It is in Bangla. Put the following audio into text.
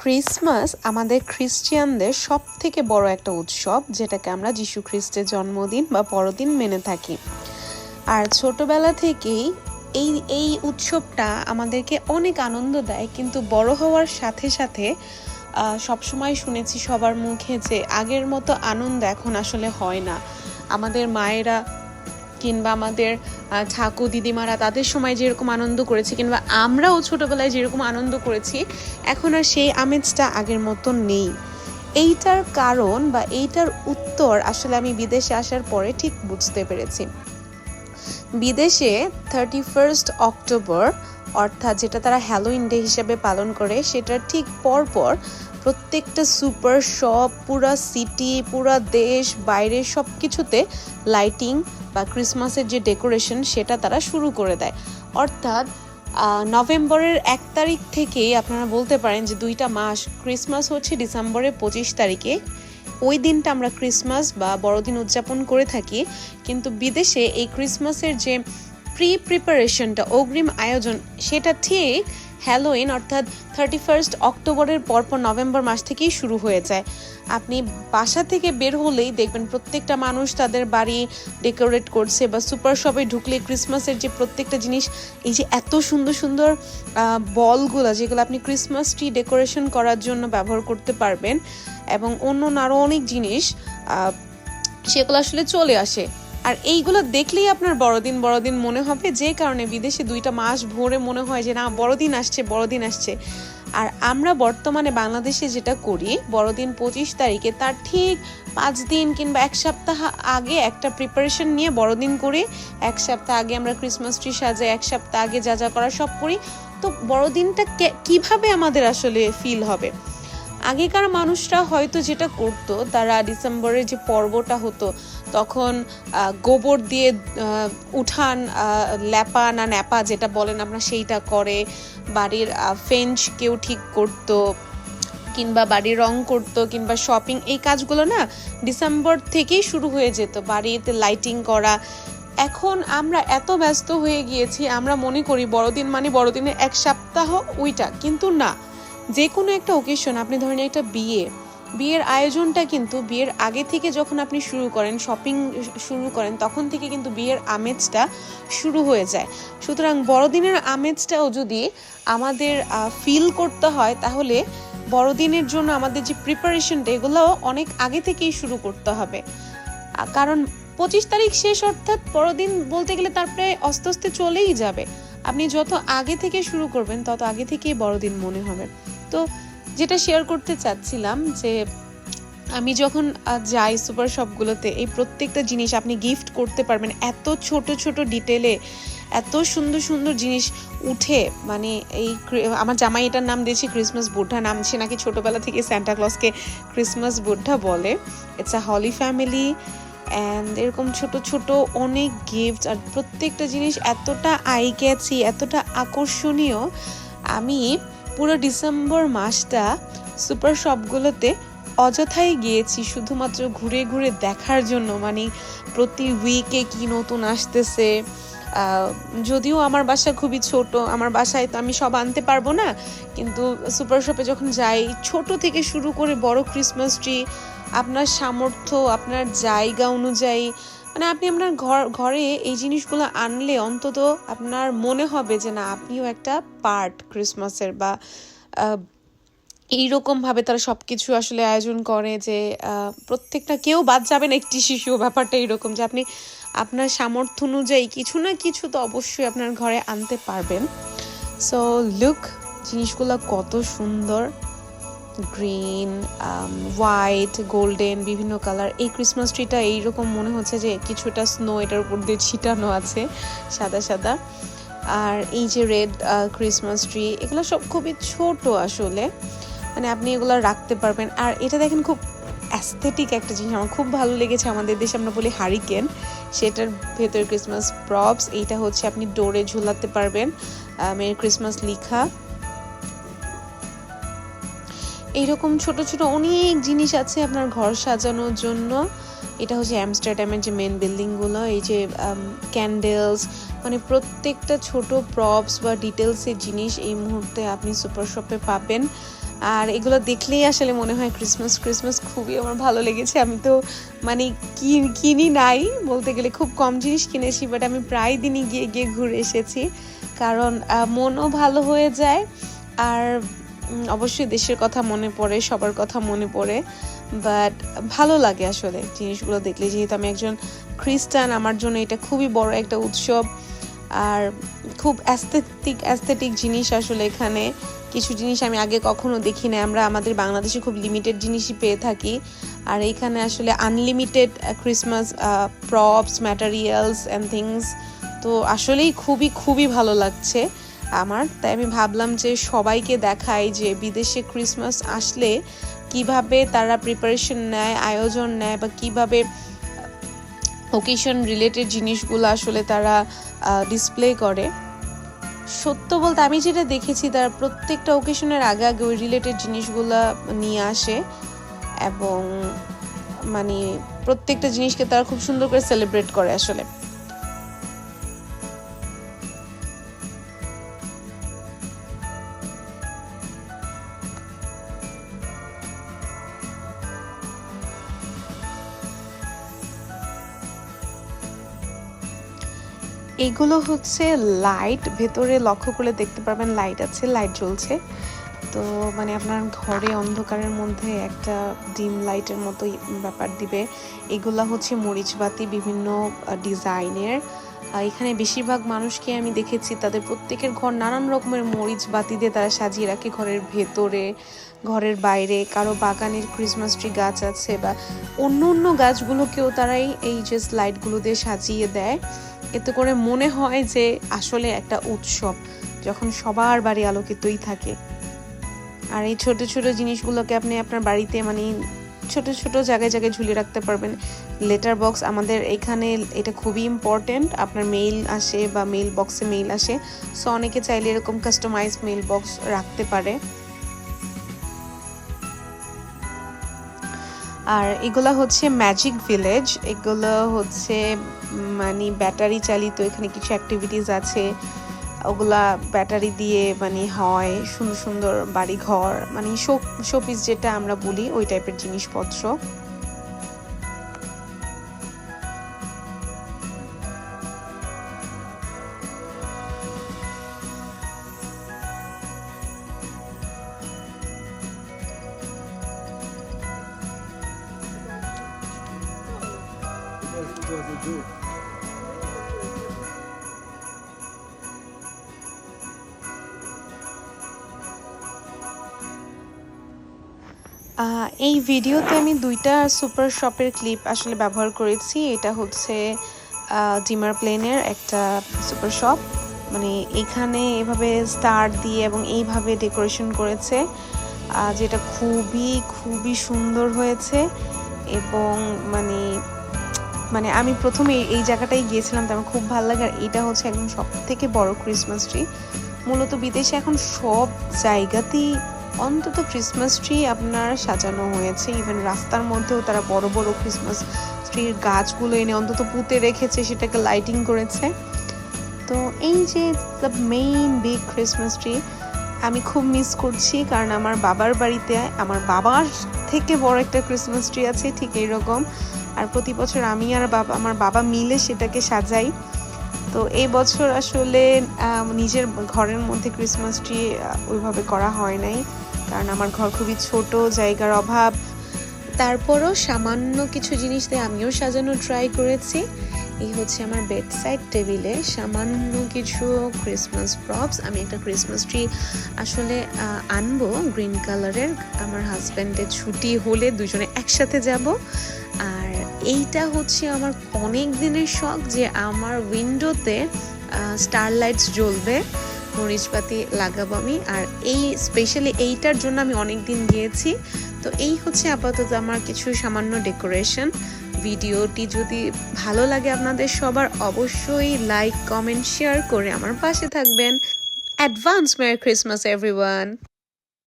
ক্রিসমাস আমাদের খ্রিস্টানদের সবথেকে বড় একটা উৎসব, যেটাকে আমরা যিশু খ্রিস্টের জন্মদিন বা বড়দিন মেনে থাকি। আর ছোটবেলা থেকেই এই এই উৎসবটা আমাদেরকে অনেক আনন্দ দেয়, কিন্তু বড় হওয়ার সাথে সাথে সবসময় শুনেছি সবার মুখে যে আগের মতো আনন্দ এখন আসলে হয় না। আমাদের মায়েরা কিংবা আমাদের ঠাকুর দিদিমারা তাদের সময় যেরকম আনন্দ করেছি, কিংবা আমরাও ছোটবেলায় যেরকম আনন্দ করেছি, এখন আর সেই আমেজটা আগের মতো নেই। এইটার কারণ বা এইটার উত্তর আসলে আমি বিদেশে আসার পরে ঠিক বুঝতে পেরেছি। বিদেশে 31 অক্টোবর, অর্থাৎ যেটা তারা হ্যালোইন ডে হিসেবে পালন করে, সেটার ঠিক পরপর প্রত্যেকটা সুপার শপ, পুরা সিটি, পুরা দেশ, বাইরে সব কিছুতে লাইটিং বা ক্রিসমাসের যে ডেকোরেশন সেটা তারা শুরু করে দেয়। অর্থাৎ নভেম্বরের 1 তারিখ থেকেই আপনারা বলতে পারেন যে 2টা মাস, ক্রিসমাস হচ্ছে ডিসেম্বরের 25 তারিখে, ওই দিনটা আমরা ক্রিসমাস বা বড়দিন উদযাপন করে থাকি। কিন্তু বিদেশে এই ক্রিসমাসের যে প্রিপারেশনটা, অগ্রিম আয়োজন, সেটা ঠিক হ্যালোইন অর্থাৎ 31 অক্টোবরের পরপর নভেম্বর মাস থেকেই শুরু হয়ে যায়। আপনি বাসা থেকে বের হলেই দেখবেন প্রত্যেকটা মানুষ তাদের বাড়ি ডেকোরেট করছে, বা সুপার শপে ঢুকলে ক্রিসমাসের যে প্রত্যেকটা জিনিস, এই যে এত সুন্দর সুন্দর বলগুলো, যেগুলো আপনি ক্রিসমাস ট্রি ডেকোরেশন করার জন্য ব্যবহার করতে পারবেন, এবং অন্য আরও অনেক জিনিস, সেগুলো আসলে চলে আসে। আর এইগুলো দেখলেই আপনার বড়দিন বড়দিন মনে হবে, যে কারণে বিদেশে 2টা মাস ভরে মনে হয় যে না, বড়দিন আসছে বড়দিন আসছে। আর আমরা বর্তমানে বাংলাদেশে যেটা করি, বড়দিন 25 তারিখে, তার ঠিক 5 দিন কিংবা 1 সপ্তাহ আগে একটা প্রিপারেশন নিয়ে বড়দিন করি। 1 সপ্তাহ আগে আমরা ক্রিসমাস ট্রি সাজাই, 1 সপ্তাহ আগে যা যা করার সব করি। তো বড়দিনটা কিভাবে আমাদের আসলে ফিল হবে? আগেকার মানুষরা হয়তো যেটা করতো, তারা ডিসেম্বরের যে পর্বটা হতো তখন গোবর দিয়ে উঠান ল্যাপা না ন্যাপা যেটা বলেন আপনার, সেইটা করে বাড়ির ফেঞ্চ কেউ ঠিক করতো, কিংবা বাড়ির রং করতো, কিংবা শপিং, এই কাজগুলো না ডিসেম্বর থেকেই শুরু হয়ে যেত, বাড়িতে লাইটিং করা। এখন আমরা এত ব্যস্ত হয়ে গিয়েছি, আমরা মনে করি বড়দিন মানে বড়দিনের 1 সপ্তাহ ওইটা, কিন্তু না। যে কোনো একটা ওকেশন, আপনি ধরেন একটা বিয়ের আয়োজনটা কিন্তু বিয়ের আগে থেকে যখন আপনি শুরু করেন, শপিং শুরু করেন, তখন থেকে কিন্তু বিয়ের আমেজটা শুরু হয়ে যায়। সুতরাং বড়দিনের আমেজটাও যদি আমাদের ফিল করতে হয়, তাহলে বড়দিনের জন্য আমাদের যে প্রিপারেশনটা, এগুলোও অনেক আগে থেকেই শুরু করতে হবে। কারণ 25 তারিখ শেষ, অর্থাৎ বড়দিন বলতে গেলে তার প্রায় আস্তে আস্তে চলেই যাবে। আপনি যত আগে থেকে শুরু করবেন, তত আগে থেকেই বড়দিন মনে হবে। তো যেটা শেয়ার করতে চাচ্ছিলাম, যে আমি যখন যাই সুপার শপগুলোতে, এই প্রত্যেকটা জিনিস আপনি গিফট করতে পারবেন, এত ছোট ছোট ডিটেলে এত সুন্দর সুন্দর জিনিস উঠে। মানে এই আমার জামাই এটার নাম দিয়েছে ক্রিসমাস বুদ্ধা, নাম সে নাকি ছোটবেলা থেকে সান্টা ক্লজকে ক্রিসমাস বুদ্ধা বলে। It's a holy family, and এরকম ছোট ছোট অনেক গিফট, আর প্রত্যেকটা জিনিস এতটা আই ক্যাচি, এতটা আকর্ষণীয়। আমি পুরো ডিসেম্বর মাসটা সুপার শপগুলোতে অযথাই গিয়েছি শুধুমাত্র ঘুরে ঘুরে দেখার জন্য। মানে প্রতি উইকে কি নতুন আসতেছে। যদিও আমার বাসা খুবই ছোট, আমার বাসায় তো আমি সব আনতে পারবো না, কিন্তু সুপার শপে যখন যাই, ছোট থেকে শুরু করে বড় ক্রিসমাস ট্রি, আপনার সামর্থ্য, আপনার জায়গা অনুযায়ী, মানে আপনি আপনার ঘরে এই জিনিসগুলো আনলে অন্তত আপনার মনে হবে যে না, আপনিও একটা পার্ট ক্রিসমাসের। বা এইরকমভাবে তারা সব কিছু আসলে আয়োজন করে যে প্রত্যেকটা কেউ বাদ যাবেন একটি শিশু। ব্যাপারটা এইরকম যে আপনি আপনার সামর্থ্য অনুযায়ী কিছু না কিছু তো অবশ্যই আপনার ঘরে আনতে পারবেন। সো লুক, জিনিসগুলো কত সুন্দর, গ্রিন, হোয়াইট, গোল্ডেন, বিভিন্ন কালার। এই ক্রিসমাস ট্রিটা এইরকম মনে হচ্ছে যে কিছুটা স্নো এটার উপর দিয়ে ছিটানো আছে, সাদা সাদা। আর এই যে রেড ক্রিসমাস ট্রি, এগুলো সব খুবই ছোট আসলে, মানে আপনি এগুলো রাখতে পারবেন। আর এটা দেখেন, খুব অ্যাস্থেটিক একটা জিনিস, আমার খুব ভালো লেগেছে। আমাদের দেশে আমরা বলি হারিকেন, সেটার ভেতরে ক্রিসমাস প্রপস। এইটা হচ্ছে আপনি ডোরে ঝুলাতে পারবেন, মেরি ক্রিসমাস লিখা। এইরকম ছোট ছোট অনেক জিনিস আছে আপনার ঘর সাজানোর জন্য। এটা হচ্ছে আমস্টারডামের যে মেন বিল্ডিংগুলো, এই যে ক্যান্ডেলস, মানে প্রত্যেকটা ছোট প্রপস বা ডিটেলসের জিনিস এই মুহূর্তে আপনি সুপার শপে পাবেন। আর এগুলো দেখলেই আসলে মনে হয় ক্রিসমাস ক্রিসমাস, খুবই আমার ভালো লেগেছে। আমি তো মানে কিনি নাই বলতে গেলে, খুব কম জিনিস কিনেছি, বাট আমি প্রায় দিনই গিয়ে গিয়ে ঘুরে এসেছি, কারণ মনও ভালো হয়ে যায়। আর অবশ্যই দেশের কথা মনে পড়ে, সবার কথা মনে পড়ে, বাট ভালো লাগে আসলে জিনিসগুলো দেখলে। যেহেতু আমি একজন খ্রিস্টান, আমার জন্য এটা খুবই বড় একটা উৎসব। আর খুব অ্যাস্থেটিক জিনিস আসলে এখানে। কিছু জিনিস আমি আগে কখনো দেখি না, আমরা আমাদের বাংলাদেশে খুব লিমিটেড জিনিসই পেয়ে থাকি, আর এইখানে আসলে unlimited Christmas props, materials and things. তো আসলেই খুবই খুবই ভালো লাগছে আমার। তাই আমি ভাবলাম যে সবাইকে দেখাই যে বিদেশে ক্রিসমাস আসলে কিভাবে তারা প্রিপারেশন নেয়, আয়োজন নেয়, বা কিভাবে ওকেশন রিলেটেড জিনিসগুলো আসলে তারা ডিসপ্লে করে। সত্য বলতে আমি যেটা দেখেছি, তারা প্রত্যেকটা ওকেশনের আগে আগে ওই রিলেটেড জিনিসগুলো নিয়ে আসে, এবং মানে প্রত্যেকটা জিনিসকে তারা খুব সুন্দর করে সেলিব্রেট করে আসলে। এগুলো হচ্ছে লাইট, ভেতরে লক্ষ্য করলে দেখতে পারবেন লাইট আছে, লাইট জ্বলছে। তো মানে আপনার ঘরে অন্ধকারের মধ্যে একটা ডিম লাইটের মতোই ব্যাপার দিবে। এগুলা হচ্ছে মরিচবাতি, বিভিন্ন ডিজাইনের। এখানে বেশিরভাগ মানুষকে আমি দেখেছি তাদের প্রত্যেকের ঘর নানান রকমের মরিচ বাতি দিয়ে তারা সাজিয়ে রাখে, ঘরের ভেতরে, ঘরের বাইরে। কারো বাগানের ক্রিসমাস ট্রি গাছ আছে, বা অন্য অন্য গাছগুলোকেও তারাই এই যে লাইটগুলো দিয়ে সাজিয়ে দেয়। এতে করে মনে হয় যে আসলে একটা উৎসব, যখন সবার বাড়ি আলোকিতই থাকে। আর এই ছোট ছোট জিনিসগুলোকে আপনি আপনার বাড়িতে মানে ছোট ছোট জায়গায় জায়গায় ঝুলিয়ে রাখতে পারবেন। লেটার বক্স আমাদের এখানে এটা খুবই ইম্পর্টেন্ট, আপনার মেইল আসে বা মেইল বক্সে মেইল আসে, সো অনেকে চাইলে এরকম কাস্টমাইজ মেইল বক্স রাখতে পারে। আর এগুলা হচ্ছে ম্যাজিক ভিলেজ, এগুলো হচ্ছে মানে ব্যাটারি চালিত। এখানে কিছু অ্যাক্টিভিটিস আছে, ওগুলা ব্যাটারি দিয়ে মানে হয়, সুন্দর সুন্দর বাড়ি ঘর, মানে শোপিস যেটা আমরা বলি, ওই টাইপের জিনিসপত্র। এই ভিডিওতে আমি দুইটা সুপার শপের ক্লিপ আসলে ব্যবহার করেছি। এটা হচ্ছে ডিমার প্লেনের একটা সুপার শপ, মানে এখানে এভাবে স্টার দিয়ে এবং এইভাবে ডেকোরেশন করেছে, যেটা খুবই খুবই সুন্দর হয়েছে। এবং মানে মানে আমি প্রথমে এই জায়গাটাই গিয়েছিলাম, তো আমার খুব ভালো লাগে। আর এটা হচ্ছে একদম সব থেকে বড় ক্রিসমাস ট্রি। মূলত বিদেশে এখন সব জায়গাতেই অন্তত ক্রিসমাস ট্রি আপনার সাজানো হয়েছে। ইভেন রাস্তার মধ্যেও তারা বড় বড় ক্রিসমাস ট্রির গাছগুলো এনে অন্তত পুঁতে রেখেছে, সেটাকে লাইটিং করেছে। তো এই যে the main big Christmas tree আমি খুব মিস করছি, কারণ আমার বাবার বাড়িতে আমার বাবার থেকে বড় একটা ক্রিসমাস ট্রি আছে ঠিক এইরকম। আর প্রতি বছর আমি আর আমার বাবা মিলে সেটাকে সাজাই। তো এই বছর আসলে নিজের ঘরের মধ্যে ক্রিসমাস ট্রি ওইভাবে করা হয় নাই, কারণ আমার ঘর খুবই ছোট, জায়গার অভাব। তারপরও সামান্য কিছু জিনিস দিয়ে আমিও সাজানো ট্রাই করেছি। এই হচ্ছে আমার বেড সাইড টেবিলে সামান্য কিছু ক্রিসমাস প্রপস। আমি একটা ক্রিসমাস ট্রি আসলে আনবো গ্রিন কালারের, আমার হাজব্যান্ডের ছুটি হলে দুজনে একসাথে যাব। আর এইটা হচ্ছে আমার অনেক দিনের শখ যে আমার উইন্ডোতে স্টার লাইটস জ্বলবে, মরিচবাতি লাগাবো আমি। আর এই স্পেশালি এইটার জন্য আমি অনেক দিন গিয়েছি। তো এই হচ্ছে আপাতত আমার কিছু সামান্য ডেকোরেশন। ভিডিওটি যদি ভালো লাগে আপনাদের সবার, অবশ্যই লাইক, কমেন্ট, শেয়ার করে আমার পাশে থাকবেন। Advance merry Christmas everyone.